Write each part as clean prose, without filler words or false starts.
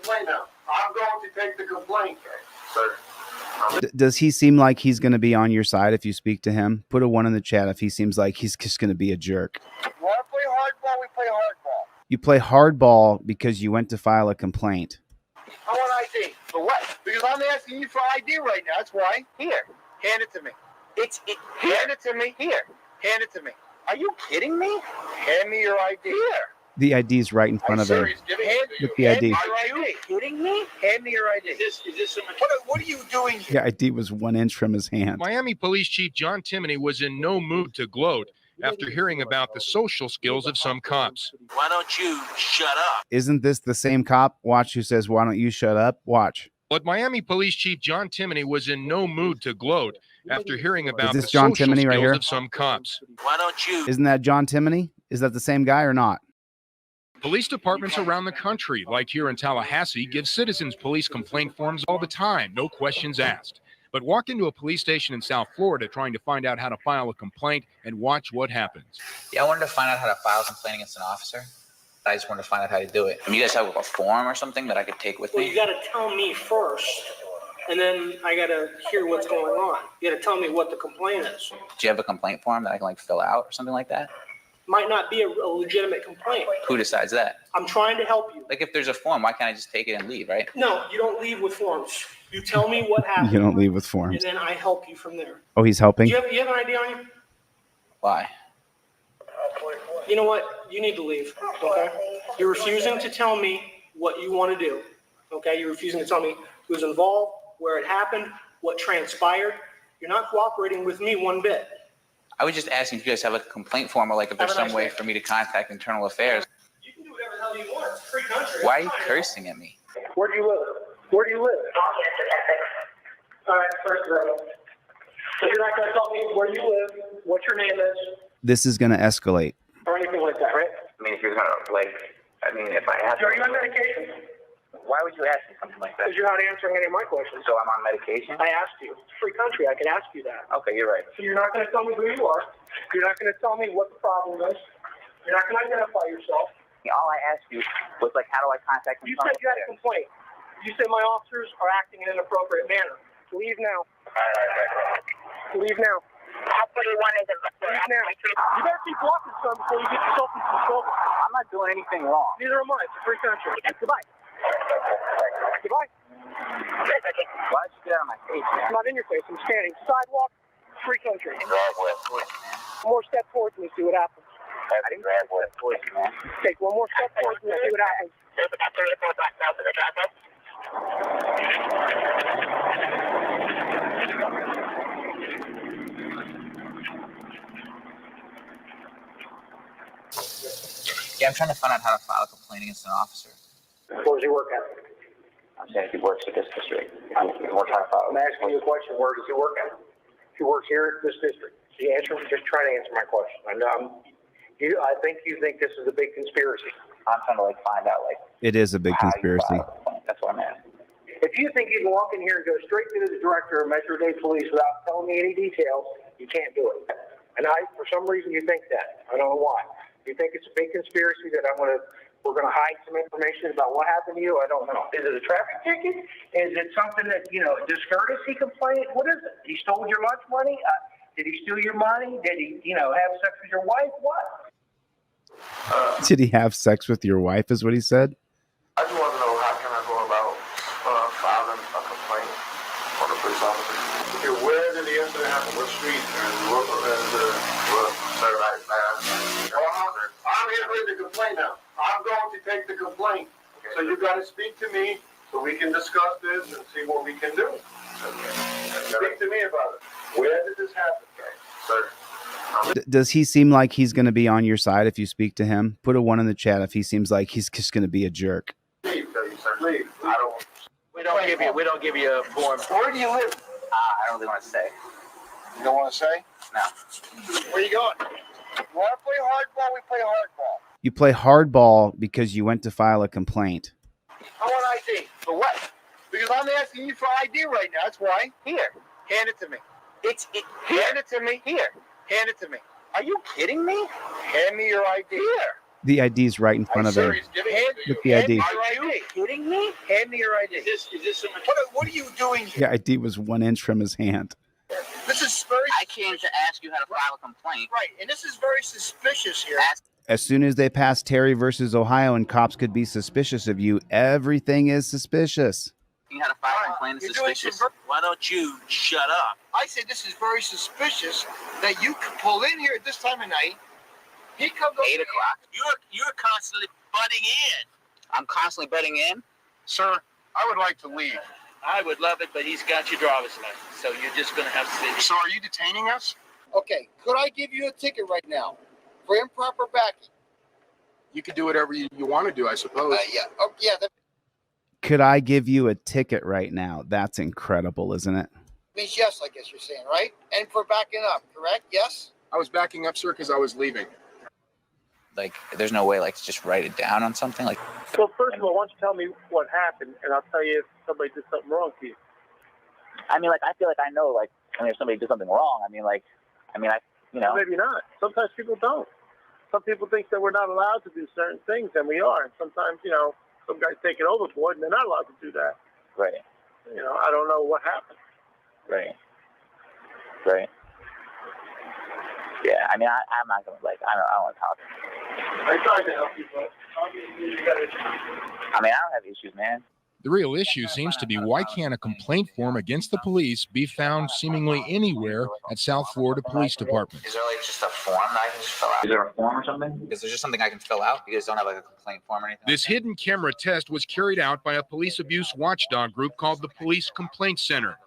complaint now. I'm going to take the complaint, sir. Does he seem like he's going to be on your side if you speak to him? Put a 1 in the chat if he seems like he's just going to be a jerk. You want to play hardball? We play hardball. You play hardball because you went to file a complaint. I want ID. For what? Because I'm asking you for ID right now. That's why. Here. Hand it to me. Hand it to me. Here. Hand it to me. Are you kidding me? Hand me your ID. Here. The ID's right in front of him. Look the ID. Are you kidding me? Hand me your ID. Is this what are you doing here? The ID was 1 inch from his hand. Miami Police Chief John Timoney was in no mood to gloat after hearing about the social skills of some cops. Why don't you shut up? Isn't this the same cop? Watch, who says, "Why don't you shut up?" Watch. But Miami Police Chief John Timoney was in no mood to gloat after hearing about the John social Timoney right skills here? of some cops. Why don't you? Isn't that John Timoney? Is that the same guy or not? Police departments around the country, like here in Tallahassee, give citizens police complaint forms all the time, no questions asked. But walk into a police station in South Florida trying to find out how to file a complaint and watch what happens. Yeah, I wanted to find out how to file a complaint against an officer. I just wanted to find out how to do it. I mean, you guys have a form or something that I could take with me? Well, you got to tell me first, and then I got to hear what's going on. You got to tell me what the complaint is. Do you have a complaint form that I can like fill out or something like that? Might not be a legitimate complaint. Who decides that? I'm trying to help you. Like if there's a form, why can't I just take it and leave, right? No, you don't leave with forms. You tell me what happened. You don't leave with And forms. then I help you from there. Oh, he's helping? You have an ID on you? Why? You know what? You need to leave, okay? You're refusing to tell me what you want to do, okay? You're refusing to tell me who's involved, where it happened, what transpired. You're not cooperating with me one bit. I was just asking if you guys have a complaint form or like if there's some way for me to contact internal affairs. You can do whatever the hell you want. It's a free country. Why are you cursing at me? Where do you live? Where do you live? All right, first of all. So you're not going to tell me where you live, what your name is, This is going to escalate. or anything like that, right? I mean, if you're gonna if I ask, Are you on medication? why would you ask me something like that? Because you're not answering any of my questions. So I'm on medication? I asked you. It's a free country. I can ask you that. Okay, you're right. So you're not going to tell me who you are. You're not going to tell me what the problem is. You're not going to identify yourself. All I asked you was like, how do I contact You said you had a complaint. You said my officers are acting in an inappropriate manner. Leave now. Leave now. I'll put you one in the Leave now. You better keep walking, son, before you get yourself into trouble. I'm not doing anything wrong. Neither am I. It's a free country. Goodbye. Goodbye. Why'd you get out of my face, man? I'm not in your face. I'm standing. Sidewalk, free country. One more step towards me, see what happens. I didn't grab what towards you, man. Take one more step towards me, see what happens. Yeah, I'm trying to find out how to file a complaint against an officer. Where does he work at? I'm saying he works at this district. We're trying to follow. I'm asking you a question. Where does he work at? He works here at this district. Just try to answer my question. I think you think this is a big conspiracy. I'm trying to find out It is a big how you conspiracy. file a complaint. That's what I'm asking. If you think you can walk in here and go straight to the director of Metro-Dade Police without telling me any details, you can't do it. And for some reason, you think that. I don't know why. You think it's a big conspiracy that we're going to hide some information about what happened to you? I don't know. Is it a traffic ticket? Is it something that, discourtesy complaint? What is it? He stole your lunch money? Did he steal your money? Did he, have sex with your wife? What? Did he have sex with your wife is what he said? I just want to know how can I go about filing a complaint on a police officer. Okay, where did the incident happen? What street? And what I'm here with the complaint now. I'm going to take the complaint. So you got to speak to me so we can discuss this and see what we can do. Speak to me about it. Where did this happen, sir? Does he seem like he's going to be on your side if you speak to him? Put a 1 in the chat if he seems like he's just going to be a jerk. Leave, sir. Leave. We don't give you a form. Where do you live? I don't really want to say. You don't want to say? No. Where you going? You want to play hardball? We play hardball. You play hardball because you went to file a complaint. I want ID. For what? Because I'm asking you for ID right now. That's why. Here. Hand it to me. Hand it to me. Here. Hand it to me. Are you kidding me? Hand me your ID. Here. The ID's right in front of him. Look the ID. Are you kidding kidding me? Hand me your ID. Is this what are you doing here? The ID was 1 inch from his hand. This is very. I came to ask you how to file a complaint. Right, and this is very suspicious here. As soon as they pass Terry versus Ohio and cops could be suspicious of you, everything is suspicious. You how to file a complaint is suspicious. Why don't you shut up? I say this is very suspicious that you can pull in here at this time of night. He comes up 8 o'clock. You're constantly butting in. I'm constantly butting in? Sir, I would like to leave. I would love it, but he's got your driver's license, so you're just going to have to sit. So are you detaining us? Okay, could I give you a ticket right now for improper backing? You can do whatever you want to do, I suppose. Could I give you a ticket right now? That's incredible, isn't it? Means yes, I guess you're saying, right? And for backing up, correct? Yes? I was backing up, sir, because I was leaving. Like, there's no way, like, to just write it down on something. Like, So first of all, why don't you tell me what happened, and I'll tell you if somebody did something wrong to you. I mean, like, I feel like I know, like, I mean, if somebody did something wrong, I mean, you know. Maybe not. Sometimes people don't. Some people think that we're not allowed to do certain things, and we are. And sometimes, you know, some guys take it overboard, and they're not allowed to do that. Right. You know, I don't know what happened. Right. Right. Yeah, I mean, I'm not going to, like, I don't want to talk. I tried to help you, but obviously you got issues. I mean, I don't have issues, man. The real issue seems to be why can't a complaint form against the police be found seemingly anywhere at South Florida Police Departments? is there like just a form that I can just fill out? Is there a form or something? Is there just something I can fill out? You guys don't have like a complaint form or anything? This hidden camera test was carried out by a police abuse watchdog group called the Police Complaint Center.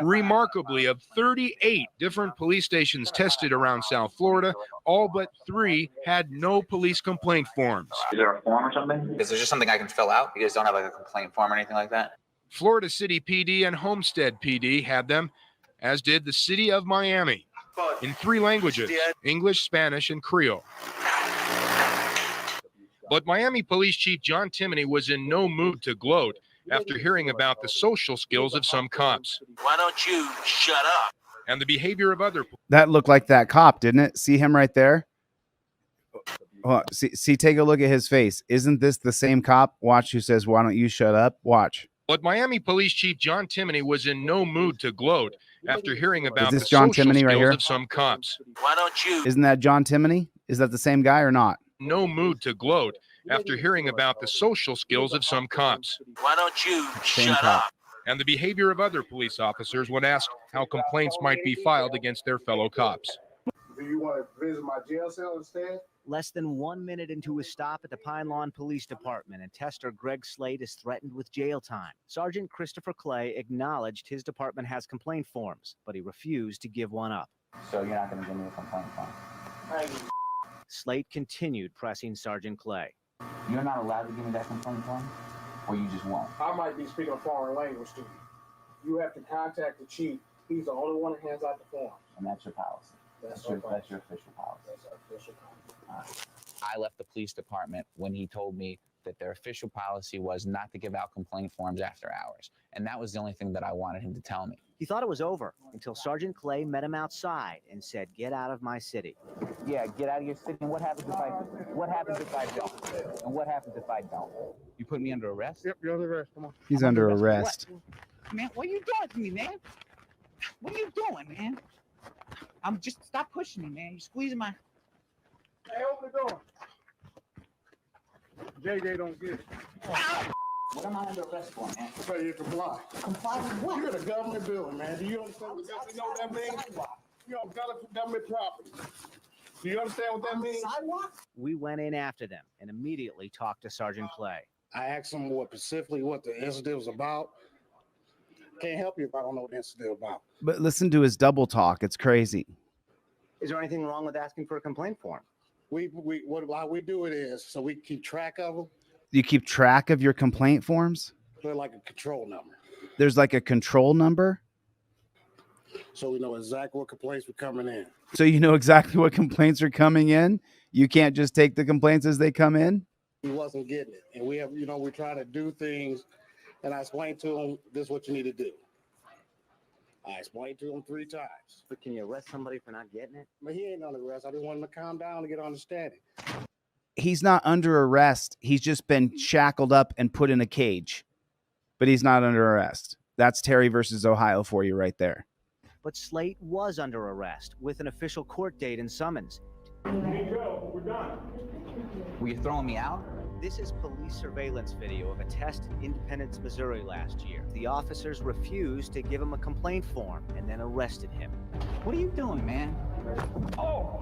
Remarkably, of 38 different police stations tested around South Florida, all but 3 had no police complaint forms. Is there a form or something? Is there just something I can fill out? You guys don't have like a complaint form or anything like that? Florida City PD and Homestead PD had them, as did the city of Miami, in 3 languages, English, Spanish, and Creole. But Miami Police Chief John Timoney was in no mood to gloat after hearing about the social skills of some cops. Why don't you shut up? And the behavior of other. That looked like that cop, didn't it? See him right there? Oh, see, take a look at his face. Isn't this the same cop? Watch, who says, "Why don't you shut up?" Watch. But Miami Police Chief John Timoney was in no mood to gloat after hearing about the John social Timoney right skills here? of some cops. Why don't you? Isn't that John Timoney? Is that the same guy or not? No mood to gloat after hearing about the social skills of some cops. Why don't you Same shut cop. up? And the behavior of other police officers when asked how complaints might be filed against their fellow cops. Do you want to visit my jail cell instead? Less than 1 minute into his stop at the Pine Lawn Police Department, and Tester Greg Slade is threatened with jail time. Sergeant Christopher Clay acknowledged his department has complaint forms, but he refused to give one up. So you're not going to give me a complaint form? Slade continued pressing Sergeant Clay. You're not allowed to give me that complaint form? Or you just won't? I might be speaking a foreign language to you. You have to contact the chief. He's the only one that hands out the forms. And that's your policy? That's your official policy? That's our official policy. I left the police department when he told me that their official policy was not to give out complaint forms after hours. And that was the only thing that I wanted him to tell me. He thought it was over until Sergeant Clay met him outside and said, "Get out of my city." Yeah, get out of your city. And what happens if I don't? And what happens if I don't? You put me under arrest? Yep, you're under arrest. Come on. He's under arrest. Man, what are you doing to me, man? What are you doing, man? I'm just stop pushing me, man. You're squeezing my. Hey, open the door. JJ don't get it. What am I under arrest for, man? So you comply. Comply with what? You're in a government building, man. Do you understand what that, you know what that means? You're on government property. Do you understand what that means? Sidewalk? We went in after them and immediately talked to Sergeant Clay. I asked him specifically what the incident was about. Can't help you if I don't know what the incident was about. But listen to his double talk. It's crazy. Is there anything wrong with asking for a complaint form? How we do it is so we keep track of them. You keep track of your complaint forms? They're like a control number. There's like a control number? So we know exactly what complaints were coming in. So you know exactly what complaints are coming in? You can't just take the complaints as they come in? He wasn't getting it. And we have, we're trying to do things. And I explained to him, this is what you need to do. I explained to him 3 times. But can you arrest somebody for not getting it? But he ain't on the arrest. I just want him to calm down and get understanding. He's not under arrest. He's just been shackled up and put in a cage, but he's not under arrest. That's Terry versus Ohio for you right there. But Slate was under arrest with an official court date and summons. We're done. Were you throwing me out? This is police surveillance video of a test in Independence, Missouri last year. The officers refused to give him a complaint form and then arrested him. What are you doing, man? Oh,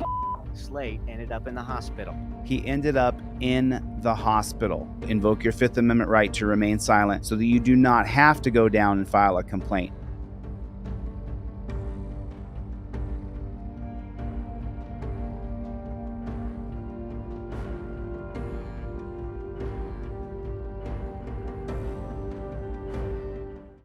Slate ended up in the hospital. He ended up in the hospital. Invoke your Fifth Amendment right to remain silent so that you do not have to go down and file a complaint.